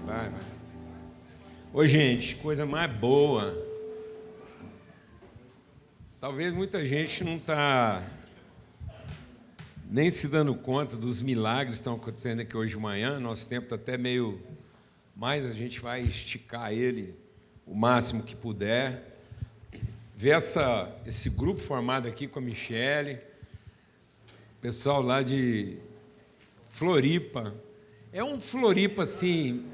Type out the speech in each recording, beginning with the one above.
Vai. Ô, gente, coisa mais boa. Talvez muita gente não está nem se dando conta dos milagres que estão acontecendo aqui hoje de manhã. Nosso tempo está até meio... Mas a gente vai esticar ele o máximo que puder. Ver esse grupo formado aqui com a Michele, pessoal lá de Floripa. É um Floripa assim,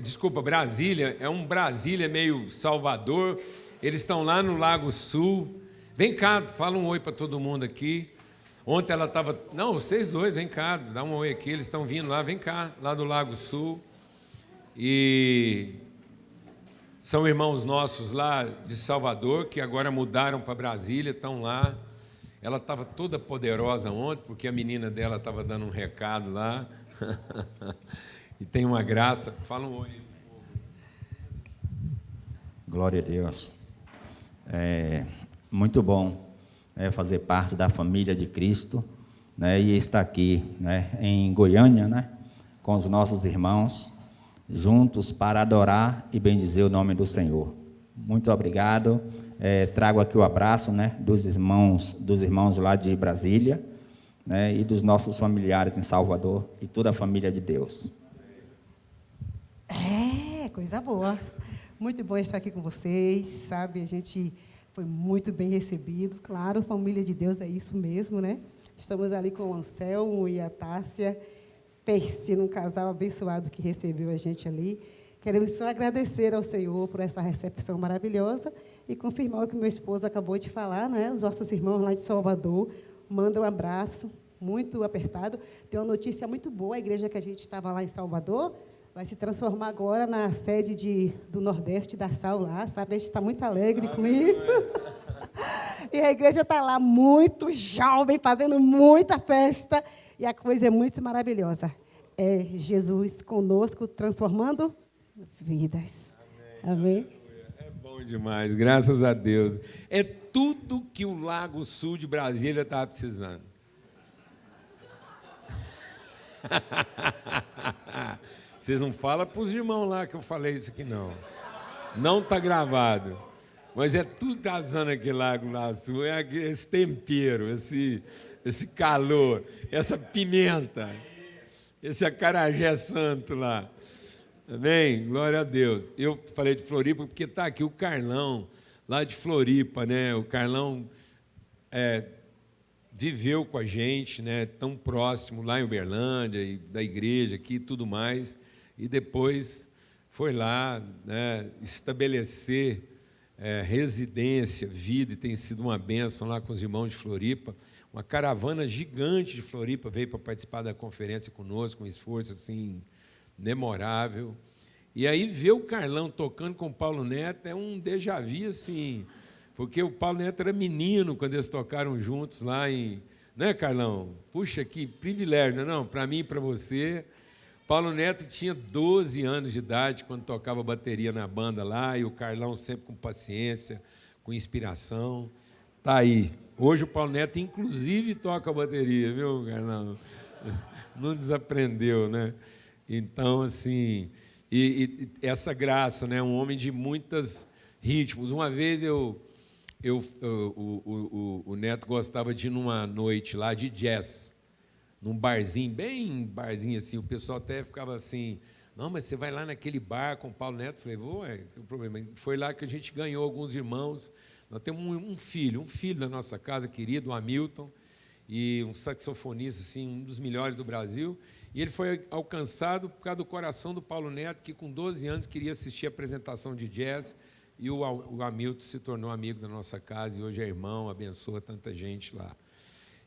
desculpa, Brasília, é um Brasília meio Salvador. Eles estão lá no Lago Sul. Vem cá, fala um oi para todo mundo aqui. Ontem ela estava... Não, vocês dois, vem cá, dá um oi aqui. Eles estão vindo lá, vem cá, lá do Lago Sul. E são irmãos nossos lá de Salvador, que agora mudaram para Brasília, estão lá. Ela estava toda poderosa ontem, porque a menina dela estava dando um recado lá. E tem uma graça. Fala um oi. Glória a Deus. É muito bom fazer parte da família de Cristo, e estar aqui em Goiânia, com os nossos irmãos, juntos para adorar e bendizer o nome do Senhor. Muito obrigado. Trago aqui o abraço dos irmãos lá de Brasília, e dos nossos familiares em Salvador e toda a família de Deus. Coisa boa. Muito bom estar aqui com vocês, sabe? A gente foi muito bem recebido. Claro, família de Deus é isso mesmo, Estamos ali com o Anselmo e a Tássia. Pense num casal abençoado que recebeu a gente ali. Queremos só agradecer ao Senhor por essa recepção maravilhosa e confirmar o que meu esposo acabou de falar, Os nossos irmãos lá de Salvador mandam um abraço muito apertado. Tem uma notícia muito boa: a igreja que a gente estava lá em Salvador vai se transformar agora na sede do Nordeste da Sal lá, sabe? A gente está muito alegre com isso. E a igreja está lá muito jovem, fazendo muita festa, e a coisa é muito maravilhosa. É Jesus conosco, transformando vidas. Amém? É bom demais, graças a Deus. É tudo que o Lago Sul de Brasília estava precisando. Vocês não falam para os irmãos lá que eu falei isso aqui, não. Não está gravado. Mas é tudo que está usando aquele Lago lá Sul, esse tempero, esse calor, essa pimenta, esse acarajé santo lá. Amém? Glória a Deus. Eu falei de Floripa porque está aqui o Carlão, lá de Floripa, O Carlão viveu com a gente, tão próximo lá em Uberlândia, e da igreja aqui e tudo mais, e depois foi lá estabelecer residência, vida, e tem sido uma bênção lá com os irmãos de Floripa. Uma caravana gigante de Floripa veio para participar da conferência conosco, um esforço assim memorável. E aí ver o Carlão tocando com o Paulo Neto é um déjà vu, assim, porque o Paulo Neto era menino quando eles tocaram juntos lá em... Carlão? Puxa, que privilégio, não? Para mim e para você. Paulo Neto tinha 12 anos de idade quando tocava bateria na banda lá, e o Carlão sempre com paciência, com inspiração. Está aí. Hoje o Paulo Neto, inclusive, toca bateria, viu, Carlão? Não desaprendeu, Então, assim, e essa graça, um homem de muitos ritmos. Uma vez o Neto gostava de ir numa noite lá de jazz, num barzinho, bem barzinho assim, o pessoal até ficava assim, não, mas você vai lá naquele bar com o Paulo Neto? Falei, vou, que problema? Foi lá que a gente ganhou alguns irmãos. Nós temos um filho da nossa casa, querido, o Hamilton, e um saxofonista, assim, um dos melhores do Brasil, e ele foi alcançado por causa do coração do Paulo Neto, que com 12 anos queria assistir a apresentação de jazz, e o Hamilton se tornou amigo da nossa casa, e hoje é irmão, abençoa tanta gente lá.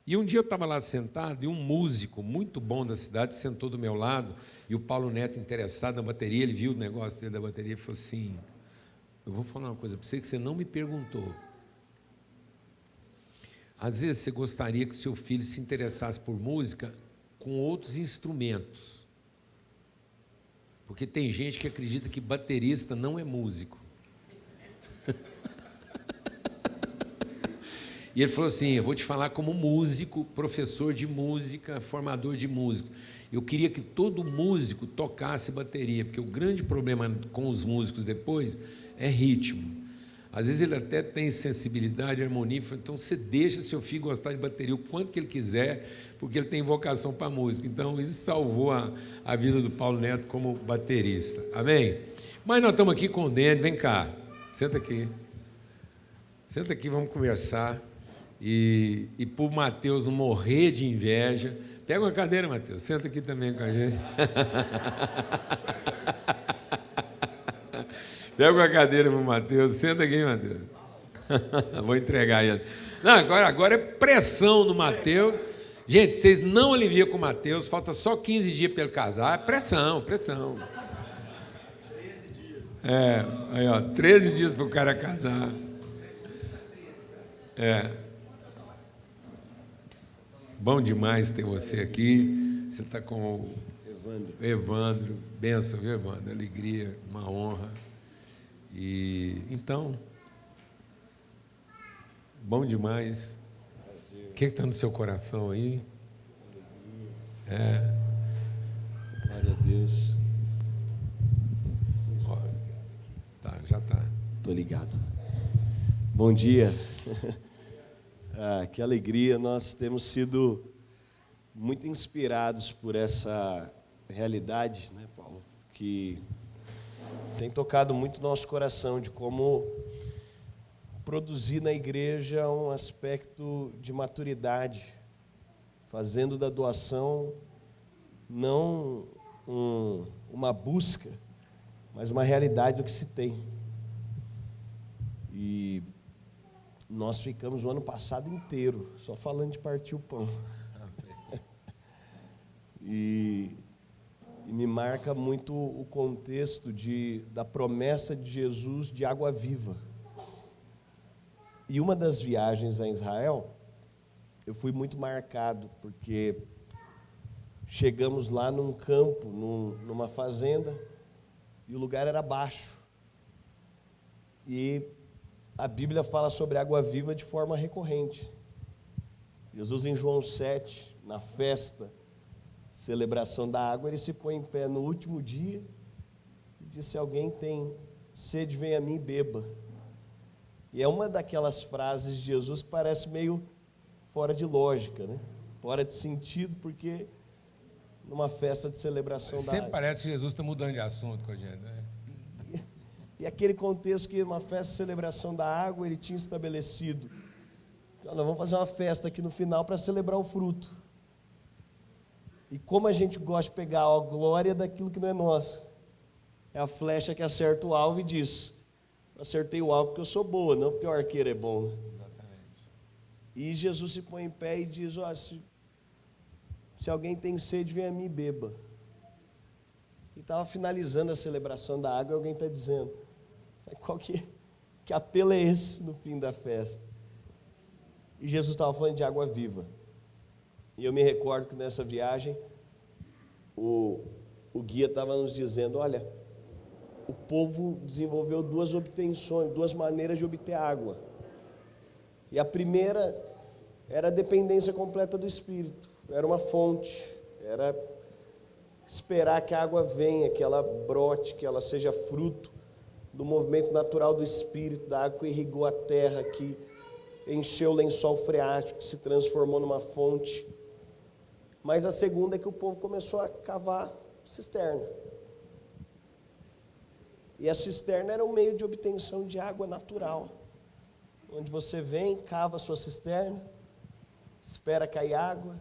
E um dia eu estava lá sentado, e um músico muito bom da cidade sentou do meu lado, e o Paulo Neto, interessado na bateria, ele viu o negócio dele da bateria e falou assim, eu vou falar uma coisa para você que você não me perguntou. Às vezes você gostaria que seu filho se interessasse por música com outros instrumentos. Porque tem gente que acredita que baterista não é músico. E ele falou assim, eu vou te falar como músico, professor de música, formador de músico. Eu queria que todo músico tocasse bateria, porque o grande problema com os músicos depois é ritmo. Às vezes ele até tem sensibilidade, harmonia, então você deixa seu filho gostar de bateria o quanto que ele quiser, porque ele tem vocação para música. Então isso salvou a vida do Paulo Neto como baterista. Amém? Mas nós estamos aqui com o Dene, vem cá, senta aqui. Senta aqui, vamos conversar. E para o Mateus não morrer de inveja, pega uma cadeira, Mateus, senta aqui também com a gente. Pega uma cadeira para o Mateus, senta aqui, Mateus. Vou entregar ele. Não, agora é pressão no Mateus. Gente, vocês não aliviam com o Mateus, falta só 15 dias para ele casar. É pressão, pressão. 13 dias. É, aí, ó, 13 dias para o cara casar. É. Bom demais ter você aqui. Você está com o Evandro. Benção, viu, Evandro? Alegria, uma honra. E então, bom demais. O que está no seu coração aí? É. Glória a Deus. Ó, tá, já está. Estou ligado. Bom dia. Que alegria. Nós temos sido muito inspirados por essa realidade, né, Paulo? Que tem tocado muito nosso coração de como produzir na igreja um aspecto de maturidade, fazendo da doação não uma busca, mas uma realidade do que se tem. E nós ficamos o ano passado inteiro só falando de partir o pão. E me marca muito o contexto da promessa de Jesus de água viva. E uma das viagens a Israel, eu fui muito marcado, porque chegamos lá num campo, numa fazenda, e o lugar era baixo. E a Bíblia fala sobre água viva de forma recorrente. Jesus, em João 7, na festa, celebração da água, ele se põe em pé no último dia e diz: se alguém tem sede, vem a mim e beba. E é uma daquelas frases de Jesus que parece meio fora de lógica, né? Fora de sentido, porque numa festa de celebração da água. Sempre parece que Jesus está mudando de assunto com a gente, né? E aquele contexto que numa festa de celebração da água, ele tinha estabelecido: nós vamos fazer uma festa aqui no final para celebrar o fruto. E como a gente gosta de pegar a glória daquilo que não é nosso. É a flecha que acerta o alvo e diz: acertei o alvo porque eu sou boa, não porque o arqueiro é bom. Exatamente. E Jesus se põe em pé e diz: se alguém tem sede, vem a mim e beba. E estava finalizando a celebração da água e alguém está dizendo: qual que apelo é esse no fim da festa? E Jesus estava falando de água viva. E eu me recordo que nessa viagem, o guia estava nos dizendo: olha, o povo desenvolveu duas maneiras de obter água. E a primeira era a dependência completa do Espírito. Era uma fonte, era esperar que a água venha, que ela brote, que ela seja fruto do movimento natural do Espírito, da água que irrigou a terra, que encheu o lençol freático, que se transformou numa fonte. Mas a segunda é que o povo começou a cavar cisterna. E a cisterna era um meio de obtenção de água natural, onde você vem, cava a sua cisterna, espera cair água,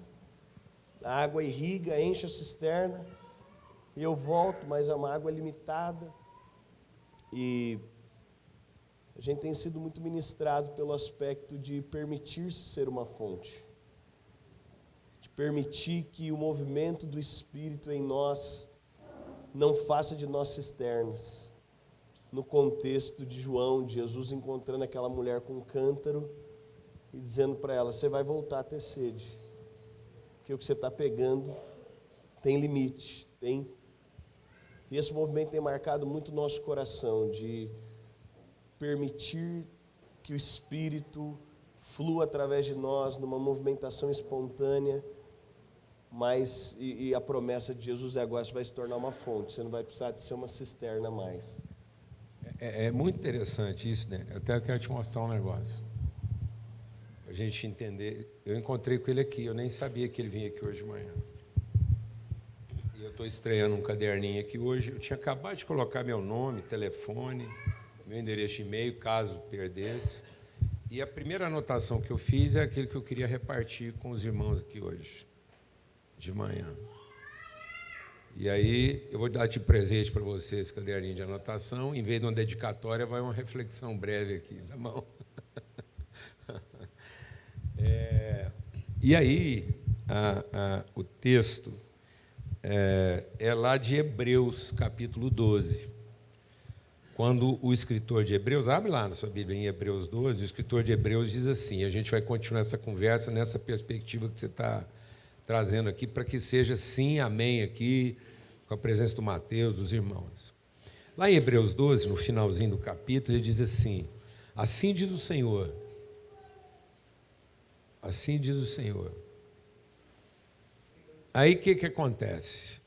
a água irriga, enche a cisterna, e eu volto, mas é uma água limitada. E a gente tem sido muito ministrado pelo aspecto de permitir-se ser uma fonte, de permitir que o movimento do Espírito em nós não faça de nós cisternas. No contexto de João, de Jesus encontrando aquela mulher com um cântaro e dizendo para ela: você vai voltar a ter sede, porque o que você está pegando tem limite, tem. E esse movimento tem marcado muito o nosso coração, de permitir que o Espírito flua através de nós, numa movimentação espontânea, mas e a promessa de Jesus é agora você vai se tornar uma fonte, você não vai precisar de ser uma cisterna mais. É muito interessante isso, né? Até eu quero te mostrar um negócio. A gente entender. Eu encontrei com ele aqui, eu nem sabia que ele vinha aqui hoje de manhã. E eu estou estreando um caderninho aqui hoje. Eu tinha acabado de colocar meu nome, telefone, meu endereço de e-mail, caso perdesse. E a primeira anotação que eu fiz é aquilo que eu queria repartir com os irmãos aqui hoje, de manhã. E aí, eu vou dar de presente para você esse caderninho de anotação. Em vez de uma dedicatória, vai uma reflexão breve aqui na mão. E aí, o texto é lá de Hebreus, capítulo 12. Quando o escritor de Hebreus, abre lá na sua Bíblia, em Hebreus 12, o escritor de Hebreus diz assim, a gente vai continuar essa conversa nessa perspectiva que você está trazendo aqui, para que seja sim, amém, aqui, com a presença do Mateus, dos irmãos. Lá em Hebreus 12, no finalzinho do capítulo, ele diz assim, assim diz o Senhor, assim diz o Senhor. Aí o que acontece?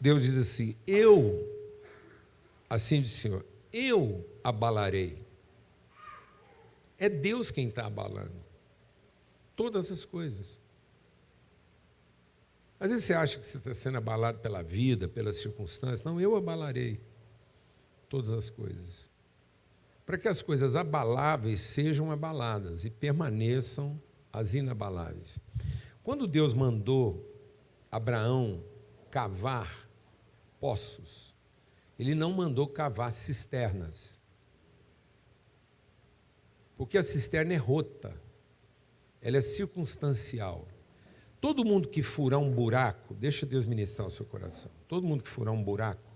Deus diz assim, assim diz o Senhor, eu abalarei. É Deus quem está abalando todas as coisas. Às vezes você acha que você está sendo abalado pela vida, pelas circunstâncias. Não, eu abalarei todas as coisas. Para que as coisas abaláveis sejam abaladas e permaneçam as inabaláveis. Quando Deus mandou Abraão cavar poços, Ele não mandou cavar cisternas. Porque a cisterna é rota, ela é circunstancial. Todo mundo que furar um buraco, deixa Deus ministrar o seu coração, todo mundo que furar um buraco,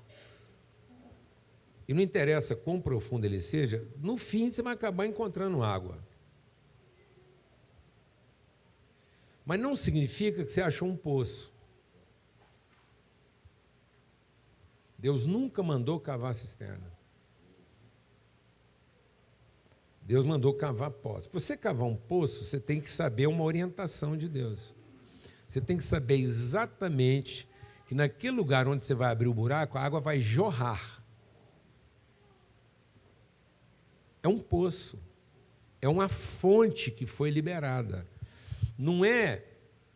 e não interessa quão profundo ele seja, no fim você vai acabar encontrando água. Mas não significa que você achou um poço. Deus nunca mandou cavar cisterna. Deus mandou cavar poço. Para você cavar um poço, você tem que saber uma orientação de Deus. Você tem que saber exatamente que naquele lugar onde você vai abrir o buraco, a água vai jorrar. É um poço. É uma fonte que foi liberada. Não é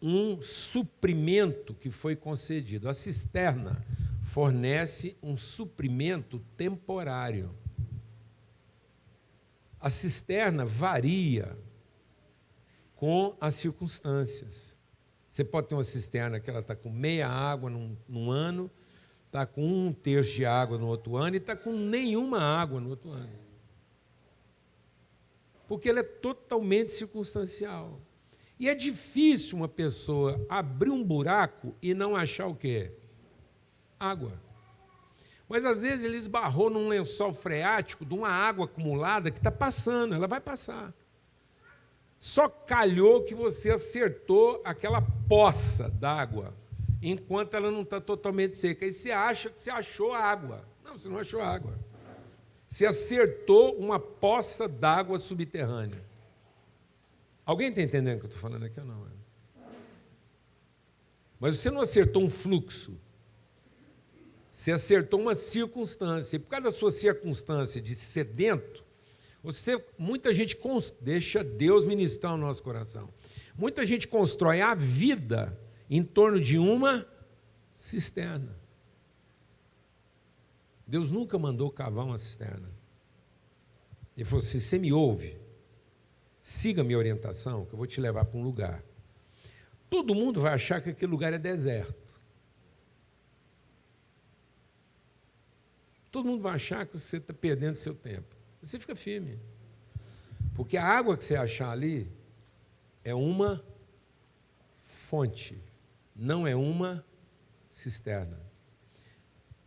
um suprimento que foi concedido. A cisterna fornece um suprimento temporário. A cisterna varia com as circunstâncias. Você pode ter uma cisterna que ela está com meia água num ano, está com 1/3 de água no outro ano e está com nenhuma água no outro ano. Porque ela é totalmente circunstancial. E é difícil uma pessoa abrir um buraco e não achar o quê? Água. Mas às vezes ele esbarrou num lençol freático de uma água acumulada que está passando, ela vai passar. Só calhou que você acertou aquela poça d'água, enquanto ela não está totalmente seca. Aí você acha que você achou água. Não, você não achou água. Você acertou uma poça d'água subterrânea. Alguém está entendendo o que eu estou falando aqui ou não? Mas você não acertou um fluxo. Você acertou uma circunstância. E por causa da sua circunstância de sedento, muita gente deixa Deus ministrar o nosso coração. Muita gente constrói a vida em torno de uma cisterna. Deus nunca mandou cavar uma cisterna. Ele falou assim, você me ouve, siga a minha orientação, que eu vou te levar para um lugar. Todo mundo vai achar que aquele lugar é deserto. Todo mundo vai achar que você está perdendo seu tempo. Você fica firme. Porque a água que você achar ali é uma fonte, não é uma cisterna.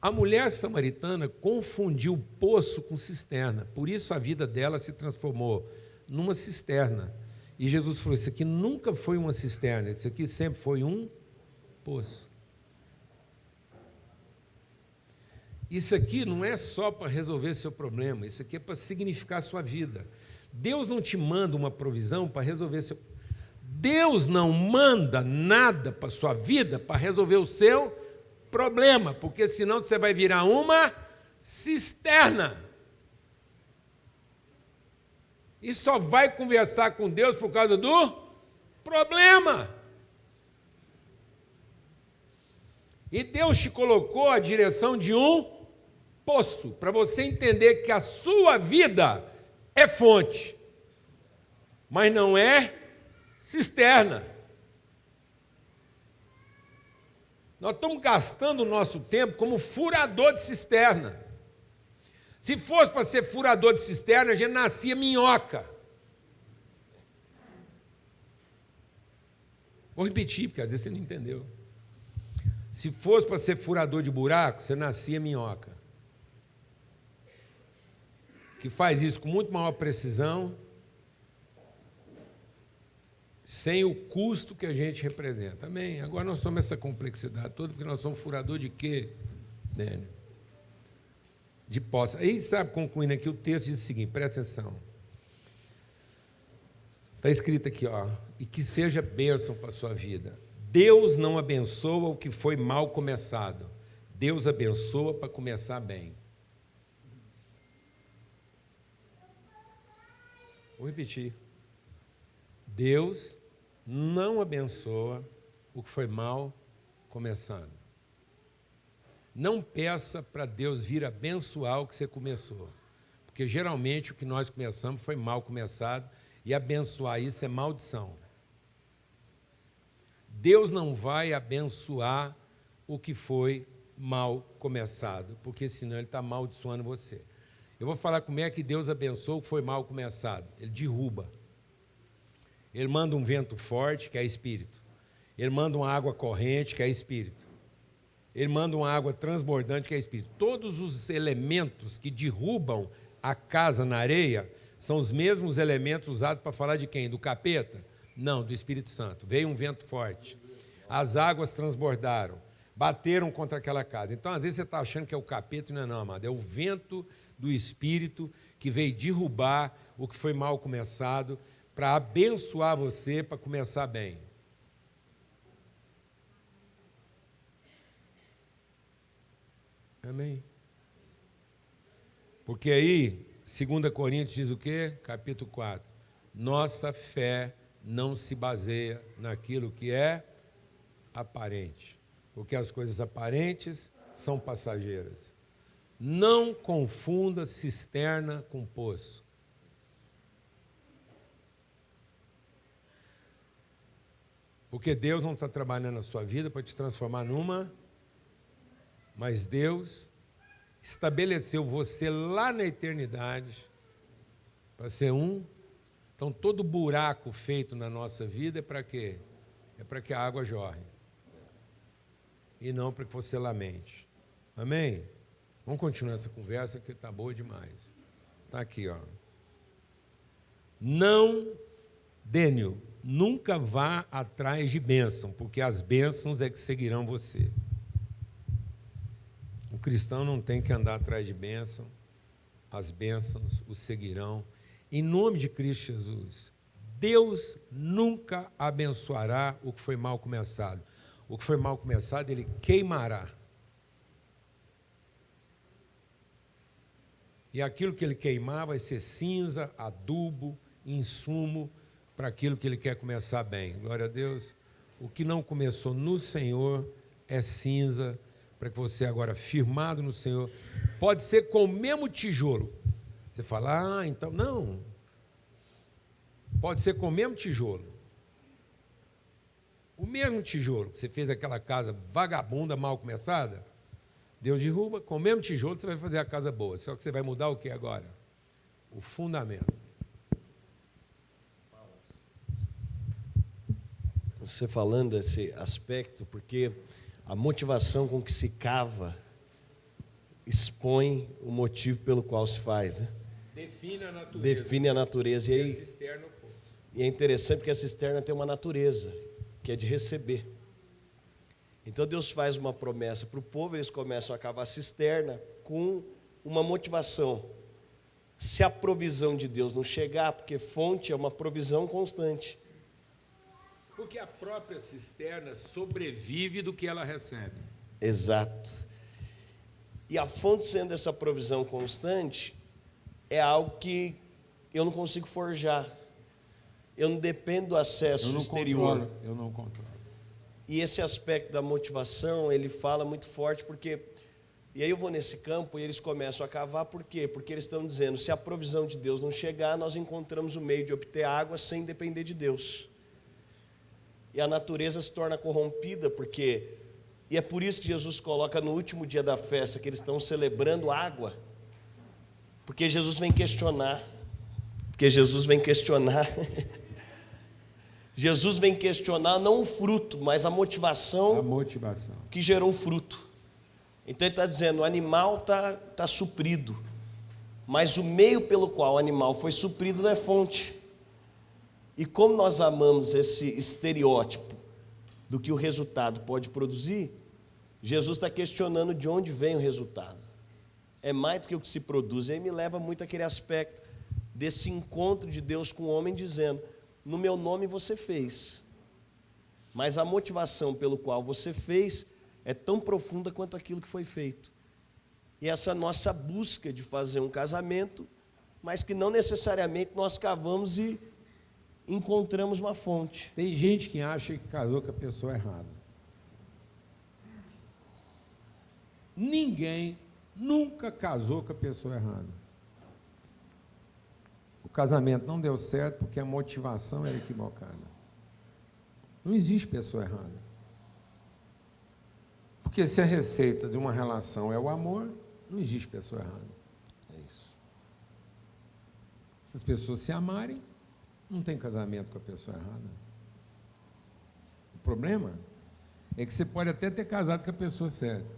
A mulher samaritana confundiu poço com cisterna, por isso a vida dela se transformou numa cisterna. E Jesus falou, isso aqui nunca foi uma cisterna, isso aqui sempre foi um poço. Isso aqui não é só para resolver seu problema, isso aqui é para significar a sua vida. Deus não te manda uma provisão para resolver seu... Deus não manda nada para a sua vida para resolver o seu problema, porque senão você vai virar uma cisterna. E só vai conversar com Deus por causa do problema. E Deus te colocou à direção de um poço, para você entender que a sua vida é fonte, mas não é cisterna. Nós estamos gastando o nosso tempo como furador de cisterna. Se fosse para ser furador de cisterna, a gente nascia minhoca. Vou repetir, porque às vezes você não entendeu. Se fosse para ser furador de buraco, você nascia minhoca. Que faz isso com muito maior precisão, sem o custo que a gente representa. Amém? Agora nós somos essa complexidade toda, porque nós somos furador de quê, Dênio? De poça. Aí, sabe, concluindo aqui, o texto diz o seguinte, presta atenção. Está escrito aqui, ó, e que seja bênção para a sua vida. Deus não abençoa o que foi mal começado. Deus abençoa para começar bem. Vou repetir. Deus não abençoa o que foi mal começado. Não peça para Deus vir abençoar o que você começou. Porque geralmente o que nós começamos foi mal começado e abençoar isso é maldição. Deus não vai abençoar o que foi mal começado, porque senão Ele está amaldiçoando você. Eu vou falar como é que Deus abençoa o que foi mal começado. Ele derruba. Ele manda um vento forte, que é espírito. Ele manda uma água corrente, que é espírito. Ele manda uma água transbordante, que é espírito. Todos os elementos que derrubam a casa na areia são os mesmos elementos usados para falar de quem? Do capeta? Não, do Espírito Santo. Veio um vento forte. As águas transbordaram. Bateram contra aquela casa. Então, às vezes, você está achando que é o capeta, não é não, amado. É o vento do Espírito que veio derrubar o que foi mal começado para abençoar você, para começar bem. Amém? Porque aí, 2 Coríntios diz o quê? Capítulo 4. Nossa fé não se baseia naquilo que é aparente, porque as coisas aparentes são passageiras. Não confunda cisterna com poço. Porque Deus não está trabalhando na sua vida para te transformar numa, mas Deus estabeleceu você lá na eternidade para ser um. Então, todo buraco feito na nossa vida é para quê? É para que a água jorre. E não para que você lamente. Amém? Vamos continuar essa conversa que está boa demais. Está aqui, ó. Não, Dênio, nunca vá atrás de bênção, porque as bênçãos é que seguirão você. O cristão não tem que andar atrás de bênção, as bênçãos o seguirão. Em nome de Cristo Jesus, Deus nunca abençoará o que foi mal começado. O que foi mal começado, Ele queimará. E aquilo que Ele queimar vai ser cinza, adubo, insumo para aquilo que Ele quer começar bem. Glória a Deus. O que não começou no Senhor é cinza, para que você agora, firmado no Senhor, pode ser com o mesmo tijolo. Você fala, então, não. Pode ser com o mesmo tijolo. O mesmo tijolo que você fez aquela casa vagabunda, mal começada, Deus derruba, com o mesmo tijolo você vai fazer a casa boa. Só que você vai mudar o que agora? O fundamento. Você falando desse aspecto, porque a motivação com que se cava expõe o motivo pelo qual se faz, né? Define a natureza. Define a natureza. E a cisterna é o poço. E é interessante porque a cisterna tem uma natureza, que é de receber. Então Deus faz uma promessa para o povo, eles começam a cavar a cisterna com uma motivação. se a provisão de Deus não chegar, porque fonte é uma provisão constante. Porque a própria cisterna sobrevive do que ela recebe. Exato. E a fonte sendo essa provisão constante, é algo que eu não consigo forjar. Eu não dependo do acesso exterior. Eu não controlo. E esse aspecto da motivação, ele fala muito forte, porque... E aí eu vou nesse campo e eles começam a cavar, por quê? Porque eles estão dizendo, se a provisão de Deus não chegar, nós encontramos o meio de obter água sem depender de Deus. E a natureza se torna corrompida, porque... E é por isso que Jesus coloca no último dia da festa, que eles estão celebrando água, porque Jesus vem questionar. Jesus vem questionar não o fruto, mas a motivação que gerou o fruto. Então ele está dizendo, o animal está suprido, mas o meio pelo qual o animal foi suprido não é fonte. E como nós amamos esse estereótipo do que o resultado pode produzir, Jesus está questionando de onde vem o resultado. É mais do que o que se produz. E aí me leva muito àquele aspecto desse encontro de Deus com o homem, dizendo, no meu nome você fez, mas a motivação pelo qual você fez é tão profunda quanto aquilo que foi feito. E essa nossa busca de fazer um casamento, mas que não necessariamente nós cavamos e encontramos uma fonte. Tem gente que acha que casou com a pessoa errada. Ninguém nunca casou com a pessoa errada. O casamento não deu certo porque a motivação era equivocada. Não existe pessoa errada. Porque se a receita de uma relação é o amor, não existe pessoa errada. É isso. Se as pessoas se amarem, não tem casamento com a pessoa errada. O problema é que você pode até ter casado com a pessoa certa.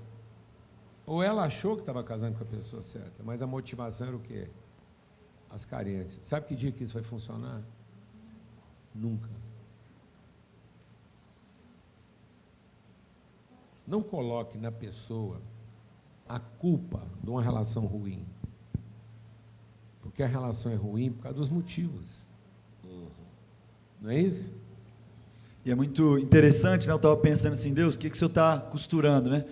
Ou ela achou que estava casando com a pessoa certa, mas a motivação era o quê? As carências. Sabe que dia que isso vai funcionar? Nunca. Não coloque na pessoa a culpa de uma relação ruim. Porque a relação é ruim por causa dos motivos. Não é isso? E é muito interessante, né? Eu estava pensando assim, Deus, o que o Senhor está costurando, né?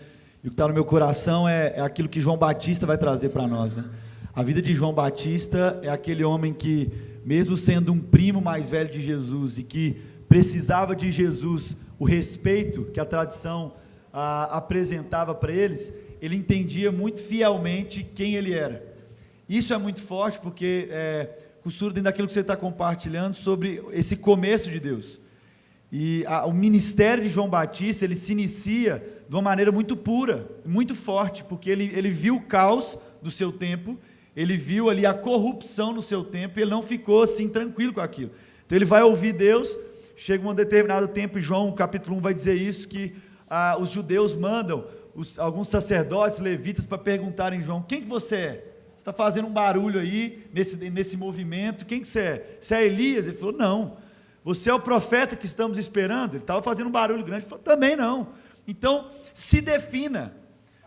E o que está no meu coração é aquilo que João Batista vai trazer para nós, né? A vida de João Batista é aquele homem que, mesmo sendo um primo mais velho de Jesus e que precisava de Jesus, o respeito que a tradição apresentava para eles, ele entendia muito fielmente quem ele era. Isso é muito forte porque costura dentro daquilo que você está compartilhando sobre esse começo de Deus. E o ministério de João Batista, ele se inicia de uma maneira muito pura, muito forte, porque ele viu o caos do seu tempo, ele viu ali a corrupção no seu tempo, e ele não ficou assim tranquilo com aquilo. Então ele vai ouvir Deus, chega um determinado tempo, e João capítulo 1 vai dizer isso, que os judeus mandam alguns sacerdotes, levitas, para perguntarem a João, quem que você é? Você está fazendo um barulho aí, nesse movimento, quem que você é? Você é Elias? Ele falou, não. Você é o profeta que estamos esperando? Ele estava fazendo um barulho grande. Ele falou, também não. Então, se defina.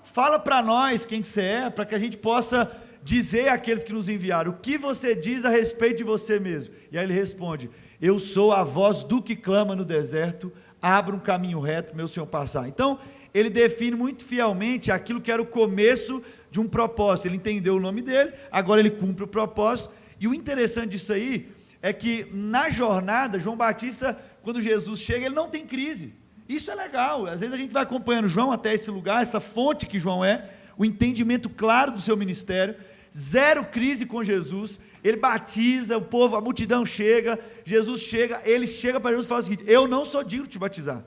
Fala para nós quem que você é, para que a gente possa dizer àqueles que nos enviaram, o que você diz a respeito de você mesmo. E aí ele responde, eu sou a voz do que clama no deserto, abra um caminho reto, meu Senhor passar. Então, ele define muito fielmente aquilo que era o começo de um propósito. Ele entendeu o nome dele, agora ele cumpre o propósito. E o interessante disso aí é que na jornada, João Batista, quando Jesus chega, ele não tem crise. Isso é legal. Às vezes a gente vai acompanhando João até esse lugar, essa fonte que João é, o entendimento claro do seu ministério, zero crise com Jesus, ele batiza, o povo, a multidão chega, Jesus chega, ele chega para Jesus e fala o seguinte, eu não sou digno de te batizar,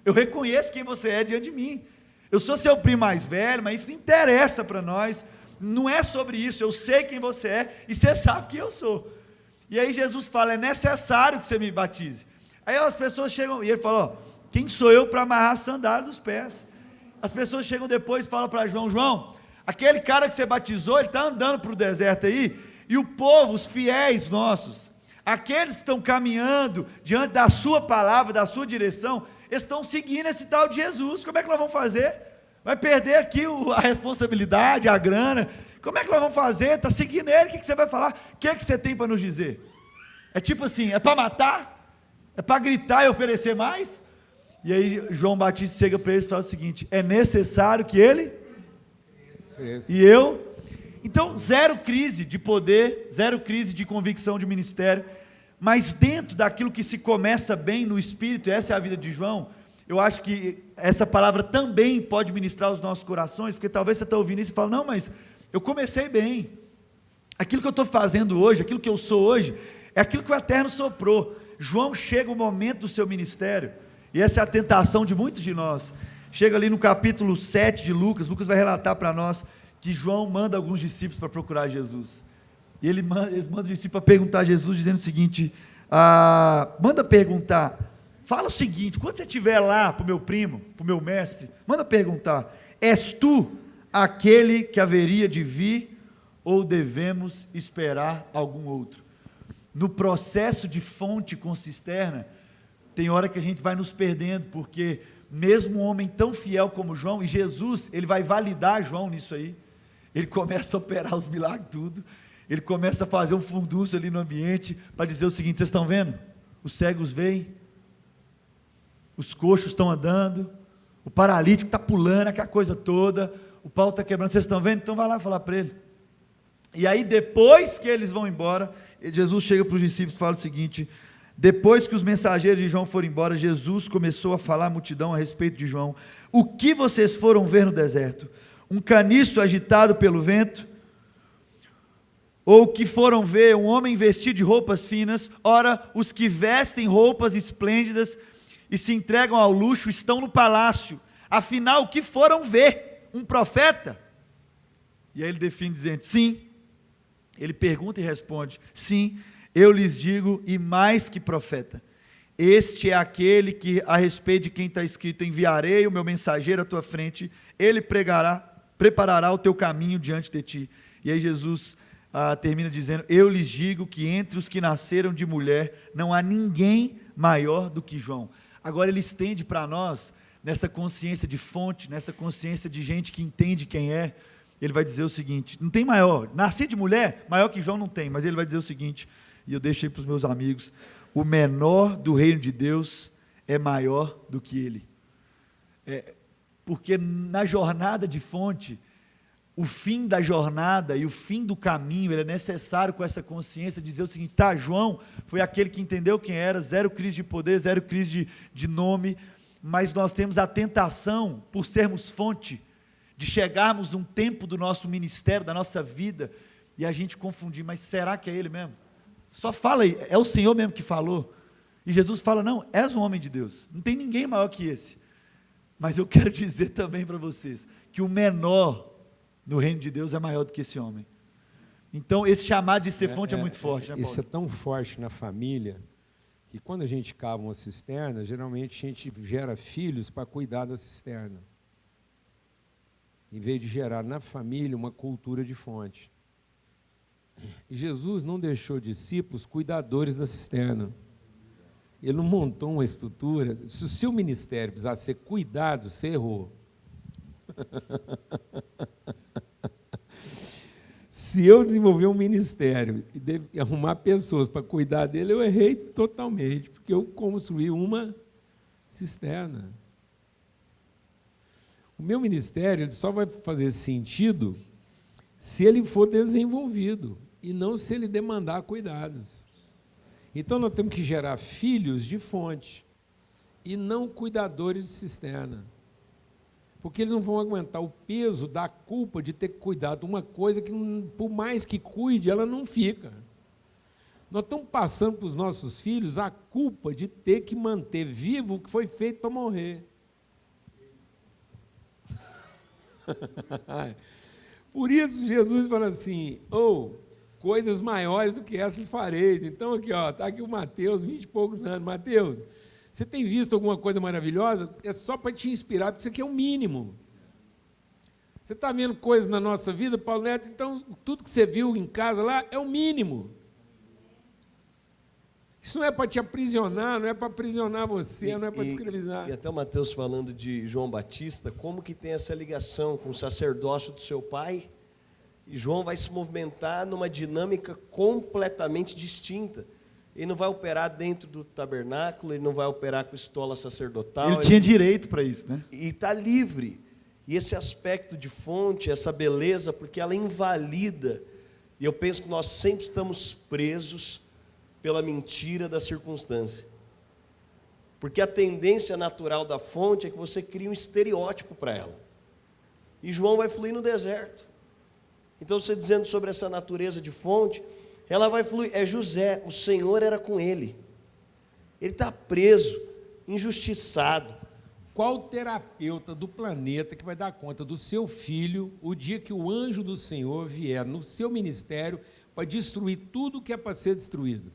eu reconheço quem você é diante de mim, eu sou seu primo mais velho, mas isso não interessa para nós, não é sobre isso, eu sei quem você é, e você sabe quem eu sou. E aí Jesus fala, é necessário que você me batize. Aí as pessoas chegam, e ele fala, ó, quem sou eu para amarrar a sandália dos pés? As pessoas chegam depois e falam para João, João, aquele cara que você batizou, ele está andando para o deserto aí, e o povo, os fiéis nossos, aqueles que estão caminhando diante da sua palavra, da sua direção, eles estão seguindo esse tal de Jesus, como é que nós vamos fazer? Vai perder aqui a responsabilidade, a grana, como é que nós vamos fazer? Está seguindo ele, o que você vai falar? O que você tem para nos dizer? É tipo assim, é para matar? É para gritar e oferecer mais? E aí João Batista chega para eles e fala o seguinte, é necessário que ele... E eu... Então, zero crise de poder, zero crise de convicção de ministério, mas dentro daquilo que se começa bem no Espírito, essa é a vida de João, eu acho que essa palavra também pode ministrar os nossos corações, porque talvez você está ouvindo isso e fala, não, mas eu comecei bem, aquilo que eu estou fazendo hoje, aquilo que eu sou hoje, é aquilo que o Eterno soprou. João chega o momento do seu ministério, e essa é a tentação de muitos de nós, chega ali no capítulo 7 de Lucas, Lucas vai relatar para nós, que João manda alguns discípulos para procurar Jesus, e eles mandam os discípulos para perguntar a Jesus, dizendo o seguinte, manda perguntar, fala o seguinte, quando você estiver lá para o meu primo, para o meu mestre, manda perguntar, és tu aquele que haveria de vir, ou devemos esperar algum outro? No processo de fonte com cisterna, tem hora que a gente vai nos perdendo, porque mesmo um homem tão fiel como João, e Jesus, ele vai validar João nisso aí, ele começa a operar os milagres tudo, ele começa a fazer um fundúcio ali no ambiente, para dizer o seguinte, vocês estão vendo? Os cegos veem, os coxos estão andando, o paralítico está pulando, aquela coisa toda, o pau está quebrando, vocês estão vendo? Então vai lá falar para ele. E aí depois que eles vão embora, Jesus chega para os discípulos e fala o seguinte, depois que os mensageiros de João foram embora, Jesus começou a falar à multidão a respeito de João, o que vocês foram ver no deserto? Um caniço agitado pelo vento? Ou que foram ver um homem vestido de roupas finas? Ora, os que vestem roupas esplêndidas e se entregam ao luxo estão no palácio, afinal, o que foram ver? Um profeta? E aí ele define dizendo, sim, ele pergunta e responde, sim, eu lhes digo, e mais que profeta, este é aquele que, a respeito de quem está escrito, enviarei o meu mensageiro à tua frente, ele preparará o teu caminho diante de ti. E aí Jesus termina dizendo, eu lhes digo que entre os que nasceram de mulher, não há ninguém maior do que João. Agora ele estende para nós, nessa consciência de fonte, nessa consciência de gente que entende quem é, ele vai dizer o seguinte, não tem maior, nascer de mulher, maior que João não tem, mas ele vai dizer o seguinte, e eu deixo aí para os meus amigos, o menor do reino de Deus é maior do que ele. Porque na jornada de fonte, o fim da jornada e o fim do caminho, ele é necessário com essa consciência dizer o seguinte, tá, João foi aquele que entendeu quem era, zero crise de poder, zero crise de nome, mas nós temos a tentação, por sermos fonte, de chegarmos um tempo do nosso ministério, da nossa vida, e a gente confundir, mas será que é ele mesmo? Só fala aí, é o Senhor mesmo que falou, e Jesus fala, não, és um homem de Deus, não tem ninguém maior que esse, mas eu quero dizer também para vocês, que o menor no reino de Deus é maior do que esse homem. Então esse chamado de ser fonte é muito forte, né, Paulo? Isso é tão forte na família, que quando a gente cava uma cisterna, geralmente a gente gera filhos para cuidar da cisterna, em vez de gerar na família uma cultura de fonte. E Jesus não deixou discípulos cuidadores da cisterna. Ele não montou uma estrutura. Se o seu ministério precisar ser cuidado, você errou. Se eu desenvolver um ministério e arrumar pessoas para cuidar dele, eu errei totalmente, porque eu construí uma cisterna. O meu ministério ele só vai fazer sentido se ele for desenvolvido e não se ele demandar cuidados. Então nós temos que gerar filhos de fonte e não cuidadores de cisterna, porque eles não vão aguentar o peso da culpa de ter cuidado de uma coisa que, por mais que cuide, ela não fica. Nós estamos passando para os nossos filhos a culpa de ter que manter vivo o que foi feito para morrer. Por isso Jesus fala assim, coisas maiores do que essas fareis. Então aqui, está aqui o Mateus, 20 e poucos anos. Mateus, você tem visto alguma coisa maravilhosa? É só para te inspirar, porque isso aqui é o mínimo. Você está vendo coisas na nossa vida, Paulo Neto, então tudo que você viu em casa lá é o mínimo. Isso não é para te aprisionar, não é para aprisionar você, não é para te escravizar. E até o Mateus falando de João Batista, como que tem essa ligação com o sacerdócio do seu pai E João vai se movimentar numa dinâmica completamente distinta. Ele não vai operar dentro do tabernáculo, ele não vai operar com estola sacerdotal. Ele tinha direito para isso, né? E está livre. E esse aspecto de fonte, essa beleza, porque ela invalida. E eu penso que nós sempre estamos presos pela mentira da circunstância. Porque a tendência natural da fonte é que você cria um estereótipo para ela. E João vai fluir no deserto. Então, você dizendo sobre essa natureza de fonte, ela vai fluir. É José, o Senhor era com ele. Ele está preso, injustiçado. Qual terapeuta do planeta que vai dar conta do seu filho o dia que o anjo do Senhor vier no seu ministério para destruir tudo que é para ser destruído?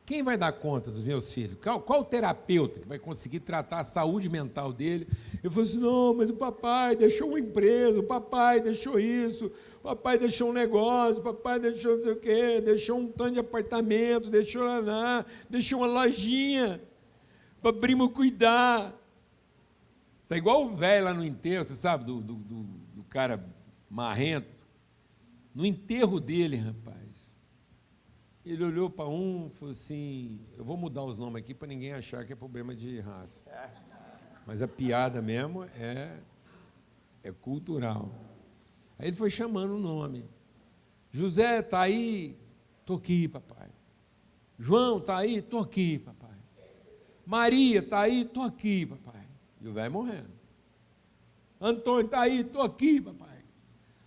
Quem vai dar conta dos meus filhos? Qual terapeuta que vai conseguir tratar a saúde mental dele? Eu falo assim, não, mas o papai deixou uma empresa, o papai deixou isso, o papai deixou um negócio, o papai deixou não sei o quê, deixou um tanto de apartamento, deixou lá, deixou uma lojinha para primo cuidar. Está igual o velho lá no enterro, você sabe, do cara marrento. No enterro dele, rapaz. Ele olhou para um e falou assim, eu vou mudar os nomes aqui para ninguém achar que é problema de raça. Mas a piada mesmo é cultural. Aí ele foi chamando o nome. José, está aí? Estou aqui, papai. João, está aí? Estou aqui, papai. Maria, está aí? Estou aqui, papai. E o velho morrendo. Antônio, está aí? Estou aqui, papai.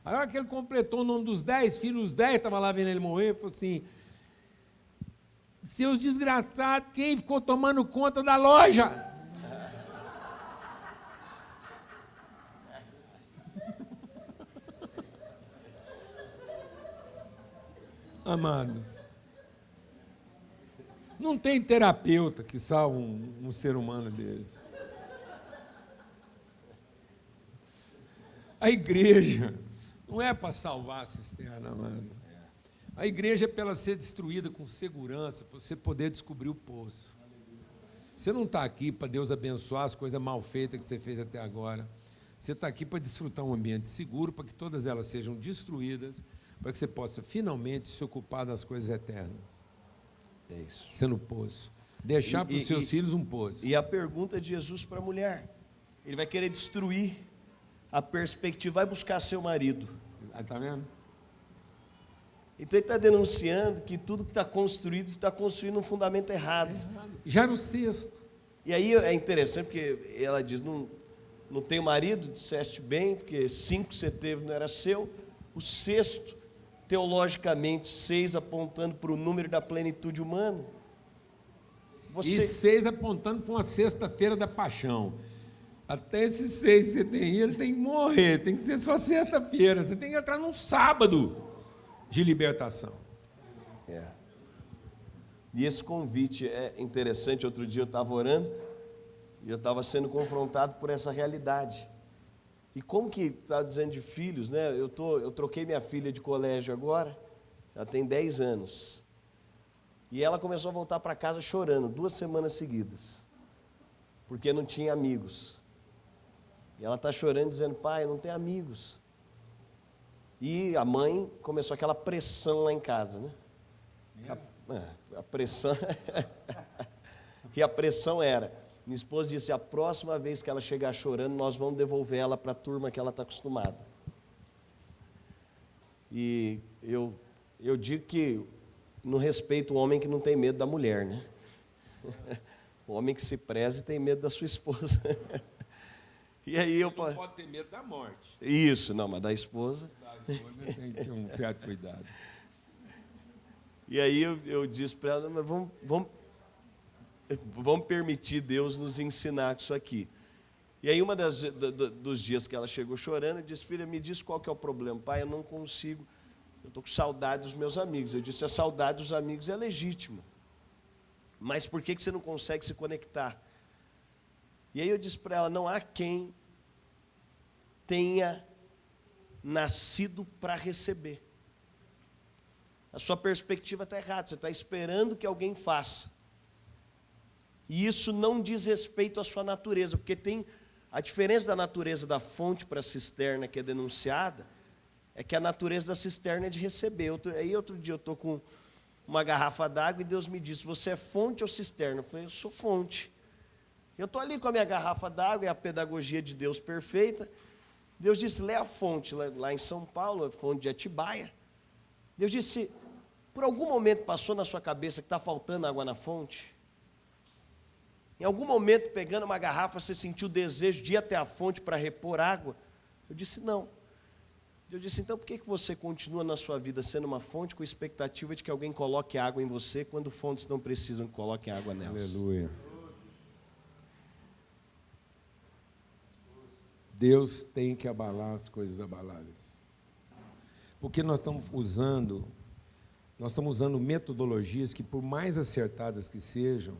Aí a hora que ele completou o nome dos 10 filhos, os 10 estavam lá vendo ele morrer, falou assim, seus desgraçados, quem ficou tomando conta da loja? Amados, não tem terapeuta que salve um ser humano desse. A igreja não é para salvar a cisterna, amado. A igreja é para ela ser destruída com segurança, para você poder descobrir o poço. Você não está aqui para Deus abençoar as coisas mal feitas que você fez até agora. Você está aqui para desfrutar um ambiente seguro, para que todas elas sejam destruídas, para que você possa finalmente se ocupar das coisas eternas. É isso. Sendo poço. Deixar para os seus filhos um poço. E a pergunta de Jesus para a mulher. Ele vai querer destruir a perspectiva, vai buscar seu marido. Está vendo? Então ele está denunciando que tudo que está construindo um fundamento errado. Já era o sexto. E aí é interessante porque ela diz, não tenho marido, disseste bem, porque 5 você teve não era seu. O sexto, teologicamente, 6 apontando para o número da plenitude humana. E 6 apontando para uma sexta-feira da paixão. Até esses 6 que você tem aí, ele tem que morrer, tem que ser só sexta-feira, você tem que entrar num sábado de libertação. E esse convite é interessante. Outro dia eu estava orando e eu estava sendo confrontado por essa realidade. E como que está dizendo de filhos, né? Eu troquei minha filha de colégio agora, ela tem 10 anos. E ela começou a voltar para casa chorando 2 semanas seguidas, porque não tinha amigos. E ela está chorando, dizendo, pai, não tem amigos. E a mãe começou aquela pressão lá em casa, né? A pressão... E a pressão era, minha esposa disse, a próxima vez que ela chegar chorando, nós vamos devolver ela para a turma que ela está acostumada. E eu digo que não respeito o homem que não tem medo da mulher, né? O homem que se preze tem medo da sua esposa. E aí eu... Não pode ter medo da morte. Isso, não, mas da esposa... Tem que ter um certo cuidado. E aí eu disse para ela, mas vamos permitir Deus nos ensinar isso aqui. E aí dos dias que ela chegou chorando, eu disse, filha, me diz qual que é o problema. Pai, eu não consigo, eu estou com saudade dos meus amigos. Eu disse, a saudade dos amigos é legítima. Mas por que você não consegue se conectar? E aí eu disse para ela, não há quem tenha nascido para receber. A sua perspectiva está errada, você está esperando que alguém faça. E isso não diz respeito à sua natureza, porque A diferença da natureza da fonte para a cisterna que é denunciada é que a natureza da cisterna é de receber. Outro dia eu estou com uma garrafa d'água e Deus me disse, você é fonte ou cisterna? Eu falei, eu sou fonte. Eu estou ali com a minha garrafa d'água, é a pedagogia de Deus perfeita. Deus disse, lê a fonte, lá em São Paulo, a fonte de Atibaia. Deus disse, por algum momento passou na sua cabeça que está faltando água na fonte? Em algum momento, pegando uma garrafa, você sentiu o desejo de ir até a fonte para repor água? Eu disse, não. Eu disse, então por que você continua na sua vida sendo uma fonte com expectativa de que alguém coloque água em você, quando fontes não precisam que coloquem água nelas? Aleluia. Deus tem que abalar as coisas abaláveis. Porque nós estamos usando metodologias que, por mais acertadas que sejam,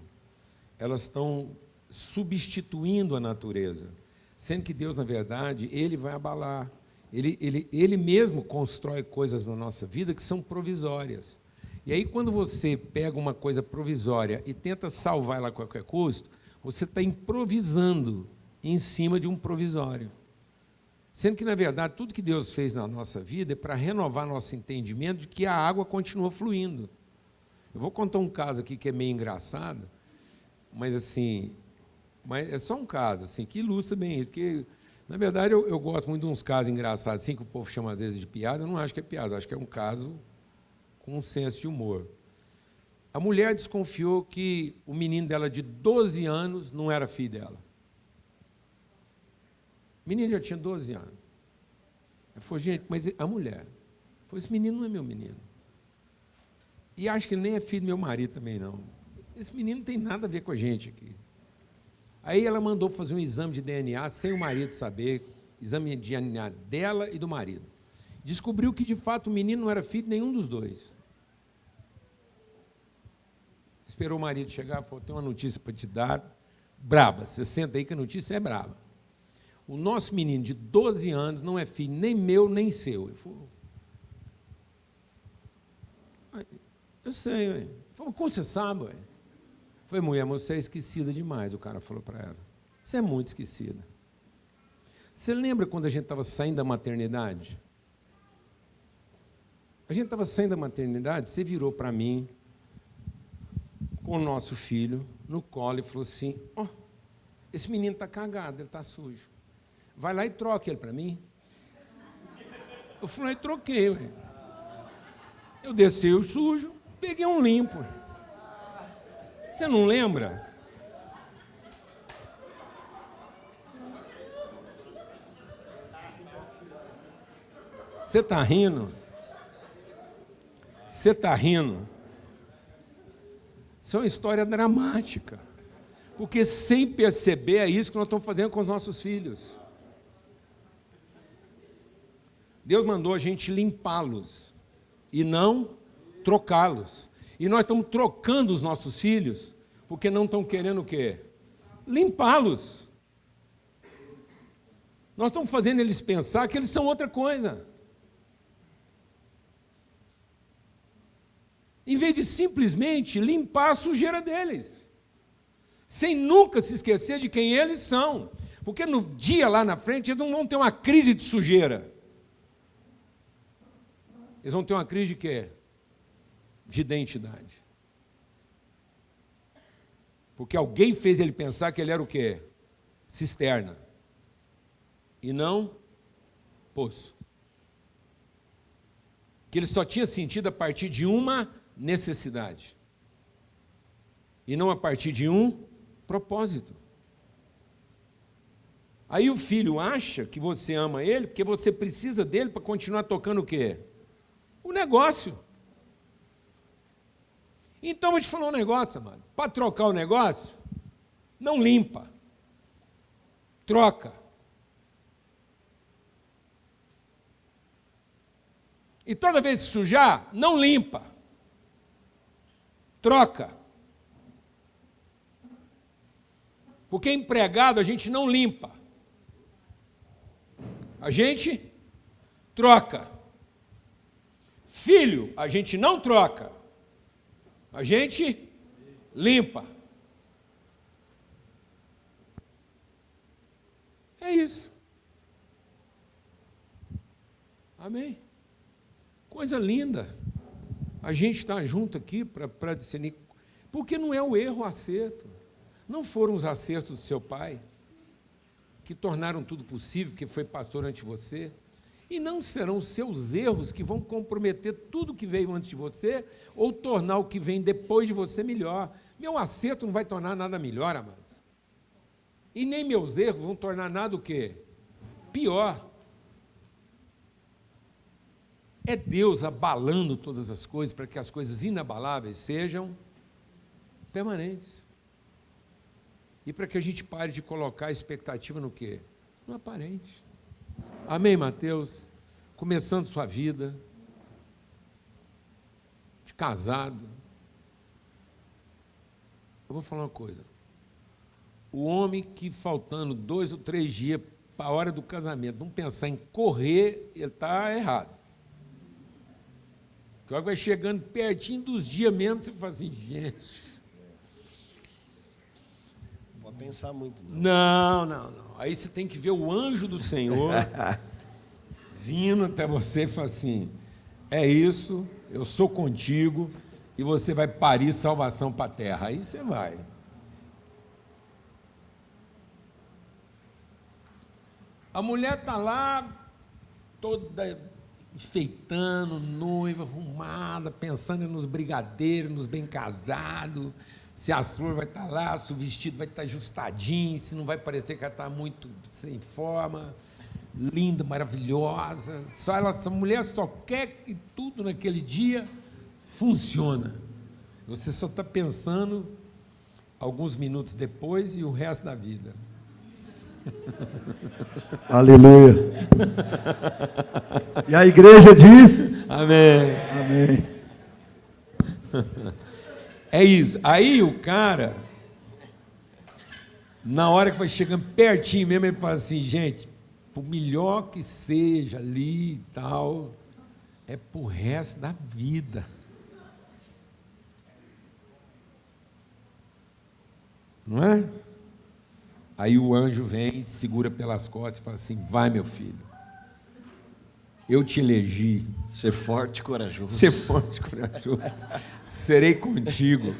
elas estão substituindo a natureza, sendo que Deus, na verdade, Ele vai abalar. Ele mesmo constrói coisas na nossa vida que são provisórias. E aí, quando você pega uma coisa provisória e tenta salvar ela a qualquer custo, você está improvisando em cima de um provisório. Sendo que, na verdade, tudo que Deus fez na nossa vida é para renovar nosso entendimento de que a água continua fluindo. Eu vou contar um caso aqui que é meio engraçado, mas é só um caso assim, que ilustra bem isso, porque, na verdade, eu gosto muito de uns casos engraçados, assim, que o povo chama às vezes de piada. Eu não acho que é piada, eu acho que é um caso com um senso de humor. A mulher desconfiou que o menino dela de 12 anos não era filho dela. O menino já tinha 12 anos. Ela falou, gente, mas a mulher? Falou, esse menino não é meu menino. E acho que ele nem é filho do meu marido também, não. Esse menino não tem nada a ver com a gente aqui. Aí ela mandou fazer um exame de DNA, sem o marido saber, exame de DNA dela e do marido. Descobriu que, de fato, o menino não era filho de nenhum dos dois. Esperou o marido chegar, falou, tem uma notícia para te dar, braba, você senta aí que a notícia é braba. O nosso menino de 12 anos não é filho nem meu, nem seu. Ele falou, eu sei, ué. Falou, como você sabe, ué? Falei, mulher, você é esquecida demais, o cara falou para ela. Você é muito esquecida. Você lembra quando a gente estava saindo da maternidade? A gente estava saindo da maternidade, você virou para mim, com o nosso filho, no colo, e falou assim, ó, esse menino está cagado, ele está sujo. Vai lá e troca ele para mim. Eu falei, troquei, ué. Eu desci o sujo, peguei um limpo. Você não lembra? Você está rindo? Você está rindo? Isso é uma história dramática. Porque sem perceber é isso que nós estamos fazendo com os nossos filhos. Deus mandou a gente limpá-los e não trocá-los. E nós estamos trocando os nossos filhos porque não estão querendo o quê? Limpá-los. Nós estamos fazendo eles pensar que eles são outra coisa. Em vez de simplesmente limpar a sujeira deles. Sem nunca se esquecer de quem eles são. Porque no dia lá na frente eles não vão ter uma crise de sujeira. Eles vão ter uma crise de quê? De identidade. Porque alguém fez ele pensar que ele era o quê? Cisterna. E não poço. Que ele só tinha sentido a partir de uma necessidade. E não a partir de um propósito. Aí o filho acha que você ama ele porque você precisa dele para continuar tocando o quê? O negócio. Então, vou te falar um negócio, amado. Para trocar o negócio, não limpa. Troca. E toda vez que sujar, não limpa. Troca. Porque empregado a gente não limpa. A gente troca. Filho, a gente não troca. A gente limpa. É isso. Amém? Coisa linda. A gente está junto aqui para discernir. Porque não é o erro o acerto. Não foram os acertos do seu pai que tornaram tudo possível, que foi pastor ante você. E não serão os seus erros que vão comprometer tudo que veio antes de você ou tornar o que vem depois de você melhor. Meu acerto não vai tornar nada melhor, amados. E nem meus erros vão tornar nada o quê? Pior. É Deus abalando todas as coisas para que as coisas inabaláveis sejam permanentes. E para que a gente pare de colocar a expectativa no quê? No aparente. Amém, Mateus? Começando sua vida de casado. Eu vou falar uma coisa. O homem que faltando 2 ou 3 dias para a hora do casamento não pensar em correr, ele está errado. Porque a hora que vai chegando pertinho dos dias mesmo, você fala assim, gente... Não pode pensar muito. Não. Aí você tem que ver o anjo do Senhor vindo até você e falar assim, é isso, eu sou contigo, e você vai parir salvação para a terra. Aí você vai. A mulher está lá, toda enfeitando, noiva, arrumada, pensando nos brigadeiros, nos bem casados, se as flores vai estar lá, se o vestido vai estar ajustadinho, se não vai parecer que ela está muito sem forma, linda, maravilhosa. Essa mulher só quer que tudo naquele dia funciona. Você só está pensando alguns minutos depois e o resto da vida. Aleluia. E a igreja diz? Amém. Amém. É isso. Aí o cara, na hora que vai chegando pertinho mesmo, ele fala assim, gente, por melhor que seja ali e tal, é pro resto da vida. Não é? Aí o anjo vem, te segura pelas costas e fala assim, vai meu filho, eu te elegi. Ser forte e corajoso. Ser forte e corajoso. Serei contigo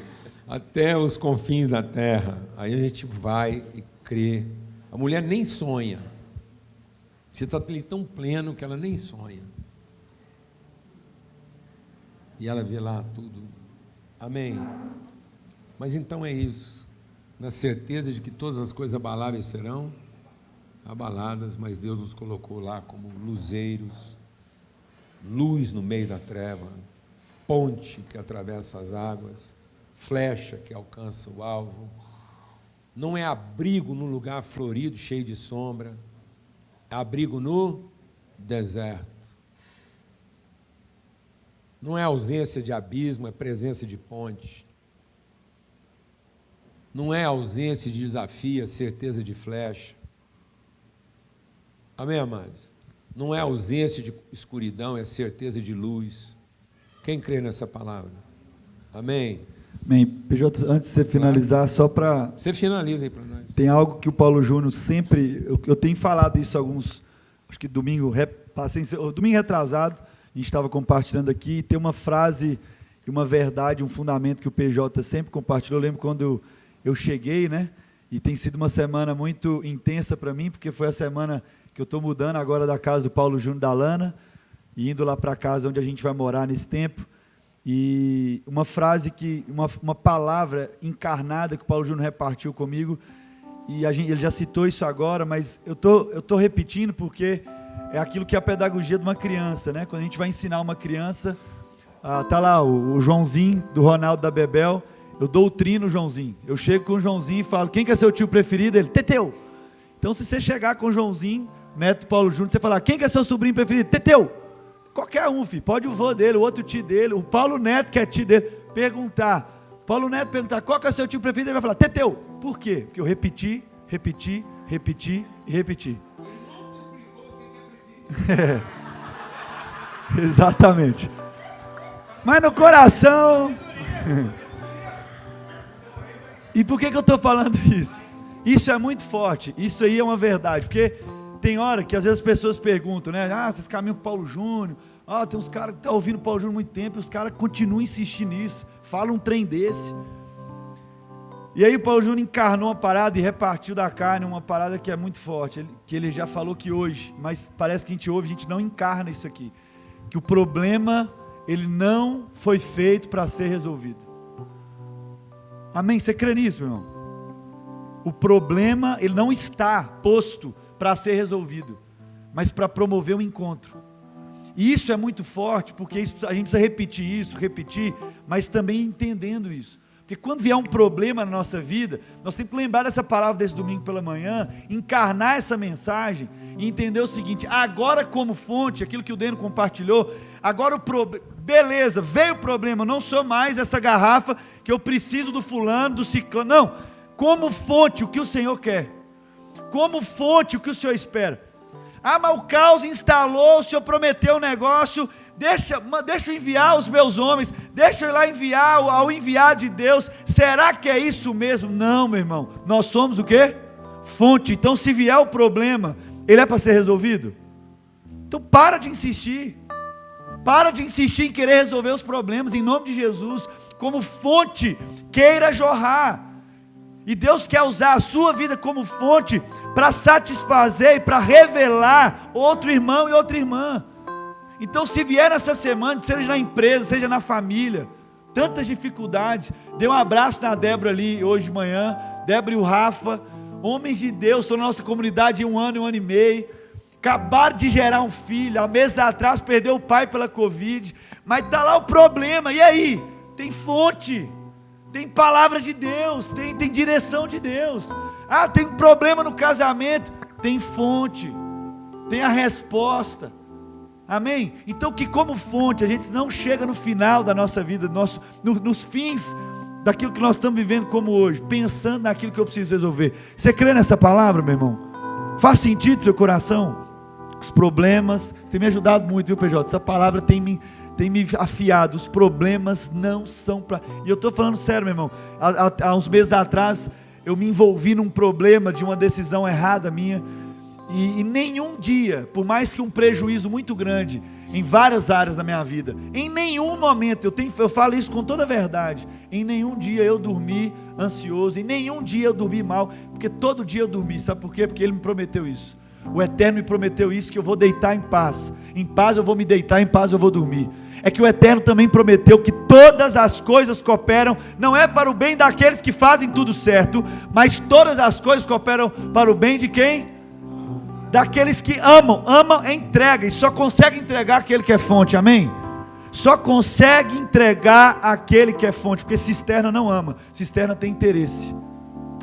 até os confins da terra. Aí a gente vai e crê. A mulher nem sonha. Você está ali tão pleno que ela nem sonha. E ela vê lá tudo. Amém? Mas então é isso. Na certeza de que todas as coisas abaláveis serão abaladas, mas Deus nos colocou lá como luzeiros, luz no meio da treva, ponte que atravessa as águas, flecha que alcança o alvo. Não é abrigo num lugar florido, cheio de sombra, é abrigo no deserto. Não é ausência de abismo, é presença de ponte. Não é ausência de desafio, é certeza de flecha. Amém, amados? Não é ausência de escuridão, é certeza de luz. Quem crê nessa palavra? Amém? Amém. PJ, antes de você finalizar, só para... Você finaliza aí para nós. Tem algo que o Paulo Júnior sempre... Eu tenho falado isso alguns... Acho que domingo retrasado, a gente estava compartilhando aqui, e tem uma frase, uma verdade, um fundamento que o PJ sempre compartilhou. Eu lembro quando eu cheguei, né? E tem sido uma semana muito intensa para mim, porque foi a semana que eu estou mudando agora da casa do Paulo Júnior da Lana, e indo lá para a casa onde a gente vai morar nesse tempo. E uma frase, uma palavra encarnada que o Paulo Júnior repartiu comigo, e ele já citou isso agora, mas eu tô repetindo porque é aquilo que é a pedagogia de uma criança, né? Quando a gente vai ensinar uma criança, tá lá o Joãozinho do Ronaldo da Bebel, eu doutrino o Joãozinho. Eu chego com o Joãozinho e falo, quem que é seu tio preferido? Ele, Teteu. Então, se você chegar com o Joãozinho, neto do Paulo Júnior, você falar, quem que é seu sobrinho preferido? Teteu. Qualquer um, filho. Pode o vô dele, o outro tio dele, o Paulo Neto, que é tio dele, perguntar. Paulo Neto perguntar, qual que é o seu tio preferido? Ele vai falar, Teteu. Por quê? Porque eu repeti e repeti. Exatamente. Mas no coração... E por que eu estou falando isso? Isso é muito forte, isso aí é uma verdade, porque tem hora que às vezes as pessoas perguntam, né? Vocês caminham com o Paulo Júnior, tem uns caras que estão ouvindo o Paulo Júnior há muito tempo, e os caras continuam insistindo nisso, falam um trem desse. E aí o Paulo Júnior encarnou uma parada e repartiu da carne uma parada que é muito forte, que ele já falou que hoje, mas parece que a gente ouve, a gente não encarna isso aqui, que o problema, ele não foi feito para ser resolvido. Amém? Você crê nisso, meu irmão? O problema, ele não está posto para ser resolvido, mas para promover um encontro. E isso é muito forte, porque a gente precisa repetir, mas também entendendo isso. Porque quando vier um problema na nossa vida, nós temos que lembrar dessa palavra desse domingo pela manhã, encarnar essa mensagem e entender o seguinte: agora como fonte, aquilo que o Deno compartilhou, agora o problema, beleza, veio o problema, não sou mais essa garrafa que eu preciso do fulano, do ciclano, não, como fonte o que o Senhor quer, como fonte o que o Senhor espera. Mas o caos instalou, o Senhor prometeu um negócio, deixa eu enviar os meus homens, deixa eu ir lá enviar ao enviado de Deus, será que é isso mesmo? Não, meu irmão, nós somos o quê? Fonte. Então se vier o problema, ele é para ser resolvido? Então para de insistir em querer resolver os problemas, em nome de Jesus, como fonte, queira jorrar. E Deus quer usar a sua vida como fonte para satisfazer e para revelar outro irmão e outra irmã. Então se vier nessa semana, seja na empresa, seja na família, tantas dificuldades, dê um abraço na Débora ali hoje de manhã, Débora e o Rafa, homens de Deus, estão na nossa comunidade há 1 ano, 1 ano e meio, acabaram de gerar um filho, há meses atrás perdeu o pai pela Covid, mas está lá o problema, e aí? Tem fonte, tem palavra de Deus, tem direção de Deus. Tem um problema no casamento, tem fonte, tem a resposta. Amém? Então que como fonte a gente não chega no final da nossa vida, nos fins daquilo que nós estamos vivendo como hoje, pensando naquilo que eu preciso resolver. Você crê nessa palavra, meu irmão? Faz sentido para o seu coração? Os problemas, você tem me ajudado muito, viu, PJ? Essa palavra tem me afiado. Os problemas não são para... E eu estou falando sério, meu irmão. Há uns meses atrás, eu me envolvi num problema de uma decisão errada minha. E nenhum dia, por mais que um prejuízo muito grande em várias áreas da minha vida, em nenhum momento, eu falo isso com toda a verdade, em nenhum dia eu dormi ansioso, em nenhum dia eu dormi mal, porque todo dia eu dormi. Sabe por quê? Porque Ele me prometeu isso. O Eterno me prometeu isso, que eu vou deitar em paz eu vou me deitar, em paz eu vou dormir. É que o Eterno também prometeu que todas as coisas cooperam, não é para o bem daqueles que fazem tudo certo, mas todas as coisas cooperam para o bem de quem? Daqueles que amam entrega, e só consegue entregar aquele que é fonte, amém? Só consegue entregar aquele que é fonte, porque cisterna não ama, cisterna tem interesse,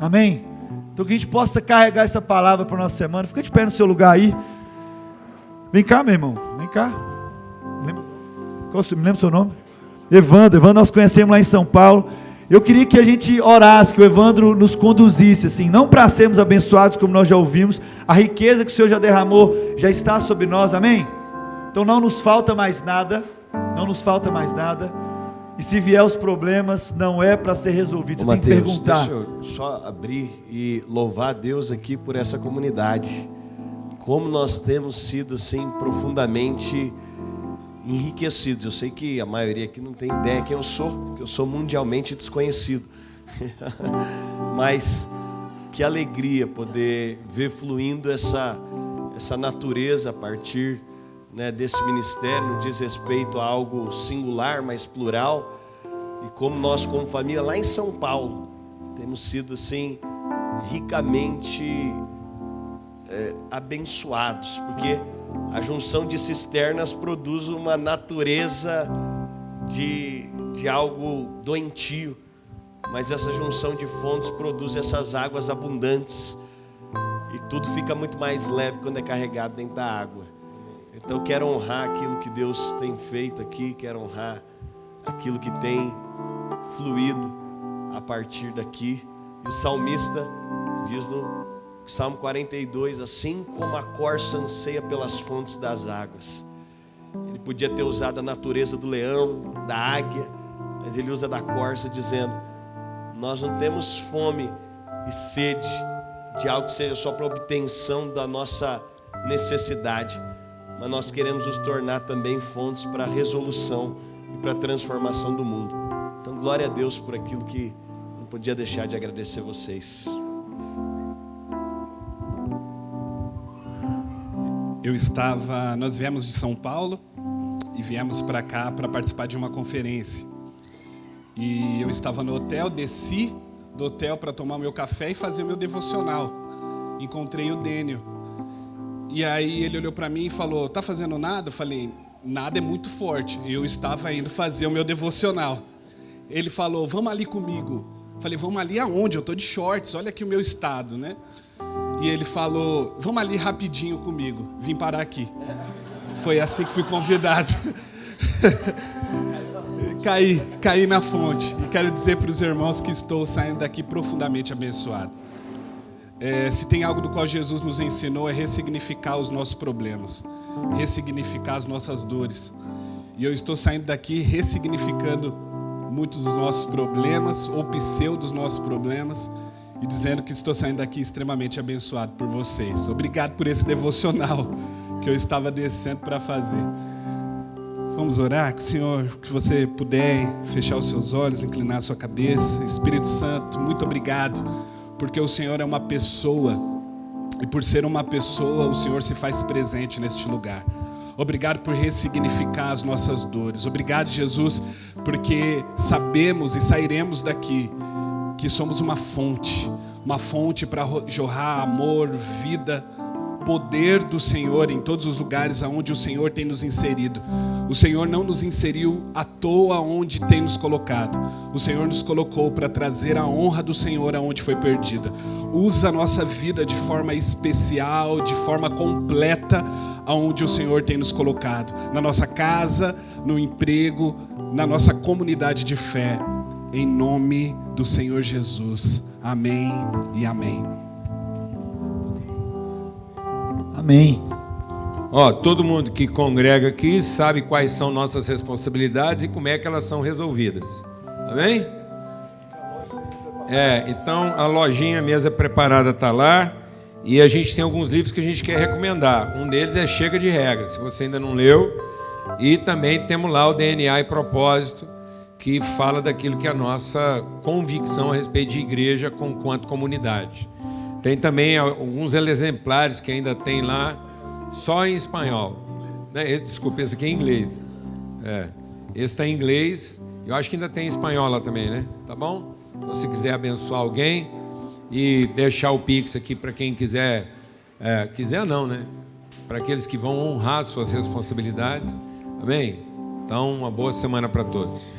amém? Então que a gente possa carregar essa palavra para a nossa semana. Fica de pé no seu lugar aí. Vem cá, meu irmão, vem cá. Me lembra o seu nome? Evandro, nós conhecemos lá em São Paulo. Eu queria que a gente orasse, que o Evandro nos conduzisse, assim, não para sermos abençoados como nós já ouvimos, a riqueza que o Senhor já derramou, já está sobre nós, amém? Então não nos falta mais nada, e se vier os problemas, não é para ser resolvido, você tem que perguntar. Deixa eu só abrir e louvar a Deus aqui por essa comunidade, como nós temos sido assim profundamente enriquecidos. Eu sei que a maioria aqui não tem ideia quem eu sou, porque eu sou mundialmente desconhecido. Mas que alegria poder ver fluindo essa natureza a partir, né, desse ministério, diz respeito a algo singular, mas plural. E como nós, como família, lá em São Paulo, temos sido assim ricamente abençoados, porque a junção de cisternas produz uma natureza de algo doentio, mas essa junção de fontes produz essas águas abundantes, e tudo fica muito mais leve quando é carregado dentro da água. Então eu quero honrar aquilo que Deus tem feito aqui, quero honrar aquilo que tem fluído a partir daqui. E o salmista diz no Salmo 42, assim como a corça anseia pelas fontes das águas. Ele podia ter usado a natureza do leão, da águia, mas ele usa da corça, dizendo: nós não temos fome e sede de algo que seja só para obtenção da nossa necessidade, mas nós queremos nos tornar também fontes para a resolução e para a transformação do mundo. Então, glória a Deus por aquilo que não podia deixar de agradecer vocês. Nós viemos de São Paulo e viemos para cá para participar de uma conferência. E eu estava no hotel, desci do hotel para tomar meu café e fazer meu devocional. Encontrei o Dênio. E aí ele olhou para mim e falou: "Tá fazendo nada?" Eu falei: "Nada é muito forte." Eu estava indo fazer o meu devocional. Ele falou: "Vamos ali comigo." Eu falei: "Vamos ali aonde? Eu tô de shorts, olha aqui o meu estado, né?" E ele falou: "Vamos ali rapidinho comigo." Vim parar aqui. Foi assim que fui convidado. Caí na fonte. E quero dizer para os irmãos que estou saindo daqui profundamente abençoado. Se tem algo do qual Jesus nos ensinou, é ressignificar os nossos problemas, ressignificar as nossas dores. E eu estou saindo daqui ressignificando muitos dos nossos problemas, ou pseudos nossos problemas, e dizendo que estou saindo daqui extremamente abençoado por vocês. Obrigado por esse devocional que eu estava descendo para fazer. Vamos orar, Senhor, que você puder fechar os seus olhos, inclinar a sua cabeça. Espírito Santo, muito obrigado, porque o Senhor é uma pessoa, e por ser uma pessoa, o Senhor se faz presente neste lugar. Obrigado por ressignificar as nossas dores. Obrigado, Jesus, porque sabemos e sairemos daqui que somos uma fonte para jorrar amor, vida, poder do Senhor em todos os lugares aonde o Senhor tem nos inserido. O Senhor não nos inseriu à toa onde tem nos colocado. O Senhor nos colocou para trazer a honra do Senhor aonde foi perdida. Usa a nossa vida de forma especial, de forma completa, aonde o Senhor tem nos colocado. Na nossa casa, no emprego, na nossa comunidade de fé. Em nome do Senhor Jesus. Amém e amém. Amém. Todo mundo que congrega aqui sabe quais são nossas responsabilidades e como é que elas são resolvidas. Amém? Então a lojinha, a mesa preparada está lá, e a gente tem alguns livros que a gente quer recomendar. Um deles é Chega de Regras, se você ainda não leu. E também temos lá o DNA e Propósito, que fala daquilo que é a nossa convicção a respeito de igreja quanto comunidade. Tem também alguns exemplares que ainda tem lá, só em espanhol. Desculpa, esse aqui é em inglês. Esse está em inglês. Eu acho que ainda tem em espanhol lá também, né? Tá bom? Então, se quiser abençoar alguém e deixar o Pix aqui para quem quiser. Quiser não, né? Para aqueles que vão honrar suas responsabilidades. Amém? Então, uma boa semana para todos.